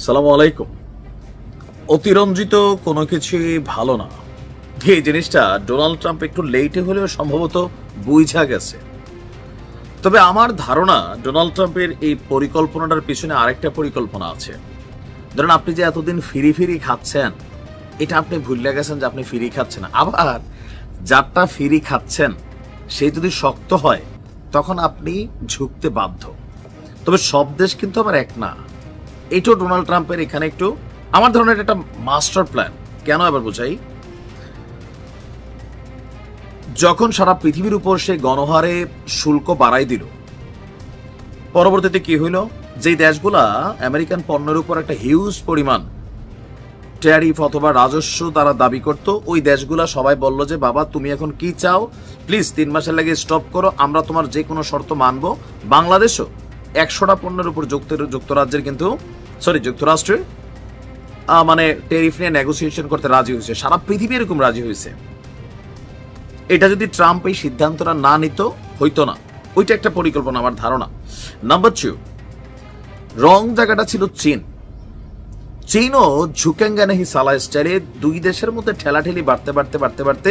সালামু আলাইকুম। অতিরঞ্জিত কোনো কিছুই ভালো না, এই জিনিসটা ডোনাল্ড ট্রাম্প একটু লেটে হলেও সম্ভবত বুঝা গেছে। তবে আমার ধারণা ডোনাল্ড ট্রাম্পের এই পরিকল্পনাটার পিছনে আরেকটা পরিকল্পনা আছে। ধরেন আপনি যে এতদিন ফিরি ফিরি খাচ্ছেন, এটা আপনি ভুলে গেছেন যে আপনি ফিরি খাচ্ছেন। আবার যারটা ফিরি খাচ্ছেন সে যদি শক্ত হয় তখন আপনি ঝুঁকতে বাধ্য। তবে সব দেশ কিন্তু আবার এক না। এইটাও ডোনাল্ড ট্রাম্পের এখানে একটু আমার ধরনের একটা মাস্টার প্ল্যান। কেন আবার বোঝাই, যখন সারা পৃথিবীর উপর সে গণহারে শুল্ক বাড়াই দিল, পরবর্তীতে কি হইল, যে দেশগুলা আমেরিকান পণ্যের উপর একটা হিউজ পরিমাণ ট্যারিফ অথবা রাজস্ব তারা দাবি করত, ওই দেশগুলা সবাই বলল যে বাবা তুমি এখন কি চাও, প্লিজ 3 মাসের লাগে স্টপ করো, আমরা তোমার যে কোনো শর্ত মানব। বাংলাদেশও 100টা পণ্যের উপর যুক্তরাজ্যের কিন্তু যুক্তরাষ্ট্রের মানে ট্যারিফ নিয়ে নেগোসিয়েশন করতে রাজি হয়েছে। সারা পৃথিবী এরকম রাজি হয়েছে। এটা যদি ট্রাম্প এই সিদ্ধান্তটা না নিত হইতো না। ওইটা একটা পরিকল্পনা আমার ধারণা। নাম্বার 2, রং জায়গাটা ছিল চীন। চীনও ঝুঁকেঙ্গা নেহি সালা স্টাইলে দুই দেশের মধ্যে ঠেলাঠেলি বাড়তে বাড়তে বাড়তে বাড়তে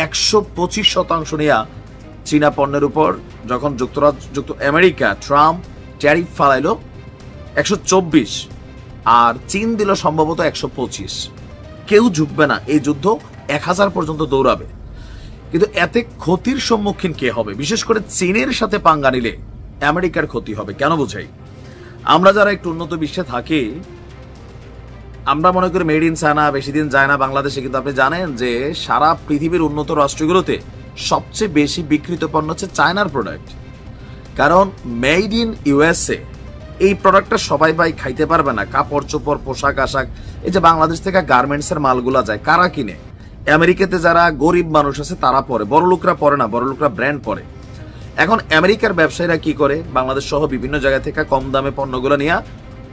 125% নিয়ে চীনা পণ্যের উপর যখন আমেরিকা ট্রাম্প ট্যারিফ ফালাইলো 124 আর চীন দিল সম্ভবত 125। কেউ ঝুঁকবে না, এই যুদ্ধ 1000 পর্যন্ত দৌড়াবে। কিন্তু এতে ক্ষতির সম্মুখীন কে হবে? বিশেষ করে চীনের সাথে পাঙ্গা নিলে আমেরিকার ক্ষতি হবে। কেন বোঝাই, আমরা যারা একটু উন্নত বিশ্বে থাকি, আমরা মনে করি মেড ইন চায়না, বেশি দিন যায় না বাংলাদেশে। কিন্তু আপনি জানেন যে সারা পৃথিবীর উন্নত রাষ্ট্রগুলোতে সবচেয়ে বেশি বিক্রিত পণ্য হচ্ছে চায়নার প্রোডাক্ট। কারণ মেড ইন ইউএসএ এই প্রোডাক্টটা সবাই ভাই খাইতে পারবে না। কাপড় চোপড়, পোশাক আশাক, এই যে বাংলাদেশ থেকে গার্মেন্টস এর মালগুলা যায়, কারা কিনে? আমেরিকাতে যারা গরিব মানুষ আছে তারা পরে, বড় লোকরা পরে না, বড় লোকরা ব্র্যান্ড পরে। এখন আমেরিকার ব্যবসায়ীরা কি করে, বাংলাদেশ সহ বিভিন্ন জায়গা থেকে কম দামে পণ্যগুলো নিয়ে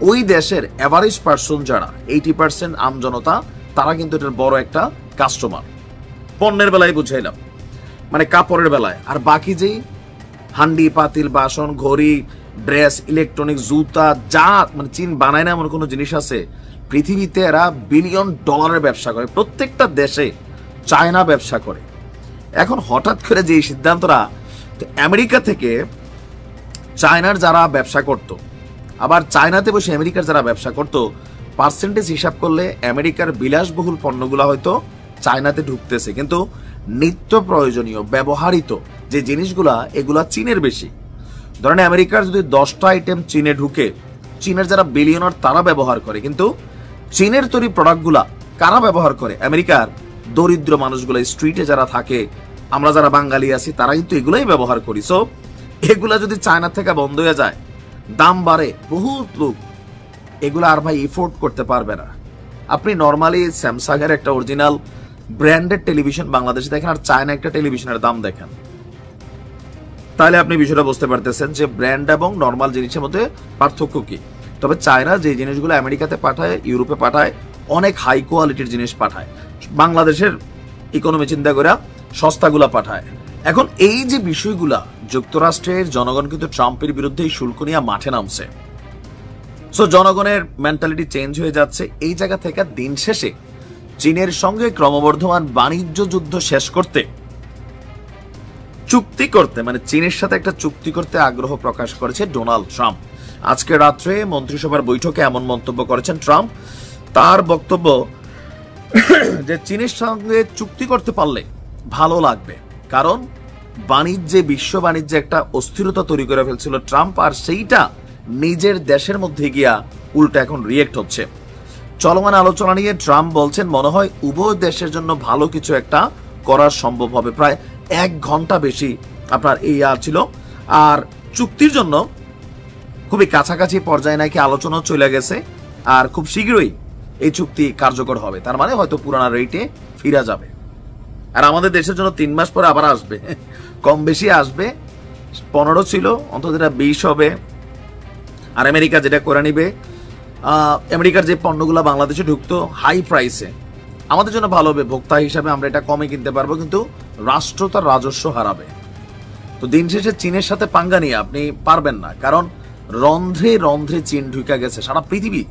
ওই দেশের এভারেজ পার্সন যারা 80% আমজনতা, তারা কিন্তু এটার বড় একটা কাস্টমার। পণ্যের বেলায় বুঝাইলাম, মানে কাপড়ের বেলায়। আর বাকি যেই হান্ডি পাতিল, বাসন, ঘড়ি, ড্রেস, ইলেকট্রনিক, জুতা, যা মানে চীন বানায় না এমন কোনো জিনিস আছে পৃথিবীতে? এরা $বিলিয়ন ব্যবসা করে, প্রত্যেকটা দেশে চায়না ব্যবসা করে। এখন হঠাৎ করে যে সিদ্ধান্তটা, আমেরিকা থেকে চায়নার যারা ব্যবসা করত, আবার চায়নাতে বসে আমেরিকার যারা ব্যবসা করত, পার্সেন্টেজ হিসাব করলে আমেরিকার বিলাসবহুল পণ্যগুলো হয়তো চায়নাতে ঢুকতেছে, কিন্তু নিত্য প্রয়োজনীয় ব্যবহারিত যে জিনিসগুলা এগুলা চীনের বেশি। ধরেন আমেরিকার যদি 10টা আইটেম চীনে ঢুকে, চীনের যারা বিলিয়নার তারা ব্যবহার করে, কিন্তু চীনের তৈরি প্রোডাক্টগুলা কারা ব্যবহার করে? আমেরিকার দরিদ্র মানুষগুলা, স্ট্রিটে যারা থাকে, আমরা যারা বাঙালি আছি, তারা কিন্তু এগুলাই ব্যবহার করি। সো এগুলা যদি চায়না থেকে বন্ধ হয়ে যায়, দাম বাড়ে, বহুত লোক এগুলো আর ভাই এফোর্ড করতে পারবে না। আপনি নর্মালি স্যামসাং এর একটা অরিজিনাল ব্র্যান্ডেড টেলিভিশন বাংলাদেশে দেখেন, আর চায়না একটা টেলিভিশনের দাম দেখেন, তাহলে আপনি বিষয়টা বুঝতে পারতেছেন যে ব্র্যান্ড এবং নর্মাল জিনিসের মধ্যে পার্থক্য কি। তবে চায়না যে জিনিসগুলো আমেরিকাতে পাঠায়, ইউরোপে পাঠায়, অনেক হাই কোয়ালিটির জিনিস পাঠায়, বাংলাদেশের ইকোনমি চিন্তা করে সস্তাগুলা পাঠায়। এখন এই যে বিষয়গুলা, যুক্তরাষ্ট্রের জনগণ কিন্তু ট্রাম্পের বিরুদ্ধে এই শুল্ক নিয়ে মাঠে নামছে। সো জনগণের মেন্টালিটি চেঞ্জ হয়ে যাচ্ছে। এই জায়গা থেকে দিন শেষে চীনের সঙ্গে ক্রমবর্ধমান বাণিজ্য যুদ্ধ শেষ করতে, চুক্তি করতে, মানে চীনের সাথে একটা চুক্তি করতে আগ্রহ প্রকাশ করেছে ডোনাল্ড ট্রাম্প। আজকে রাত্রে মন্ত্রিসভার বৈঠকে এমন মন্তব্য করেছেন ট্রাম্প। তার বক্তব্য যে চীনের সঙ্গে চুক্তি করতে পারলে ভালো লাগবে, কারণ বাণিজ্যে, বিশ্ব বাণিজ্যে একটা অস্থিরতা তৈরি করে ফেলছিল ট্রাম্প, আর সেইটা নিজের দেশের মধ্যে গিয়া উল্টা এখন রিয়েক্ট হচ্ছে। চলমান আলোচনা নিয়ে ট্রাম্প বলছেন মনে হয় উভয় দেশের জন্য ভালো কিছু একটা করা সম্ভব হবে। প্রায় 1 ঘন্টা বেশি আপনার এই ছিল, আর চুক্তির জন্য খুবই কাছাকাছি পর্যায়ে নাকি আলোচনা চলে গেছে, আর খুব শীঘ্রই এই চুক্তি কার্যকর হবে। তার মানে হয়তো পুরানা রেটে ফিরা যাবে। আর আমাদের দেশের জন্য 3 মাস পরে আবার আসবে, কম বেশি আসবে। 15 ছিল, অন্তত এটা 20 হবে। আর আমেরিকা যেটা করে নিবে, আমেরিকার যে পণ্যগুলো বাংলাদেশে ঢুকতো হাই প্রাইসে, আমাদের জন্য ভালো হবে। ভোক্তা হিসাবে আমরা এটা কমে কিনতে পারবো, কিন্তু রাষ্ট্র তার রাজস্ব হারাবে। তো দিন শেষে চীনের সাথে পাঙ্গা নিয়ে আপনি পারবেন না, কারণ রন্ধ্রে রন্ধ্রে চীন ঢুকে গেছে সারা পৃথিবী।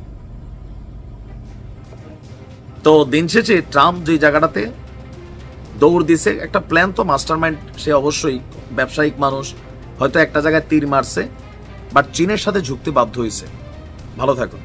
তো দিন শেষে ট্রাম্প যে জায়গাটাতে দৌড় দিছে, একটা প্ল্যান তো মাস্টারমাইন্ড, সে অবশ্যই ব্যবসায়িক মানুষ, হয়তো একটা জায়গায় তীর মারছে, বাট চীনের সাথে ঝুঁকতে বাধ্য হয়েছে। ভালো থাকুন।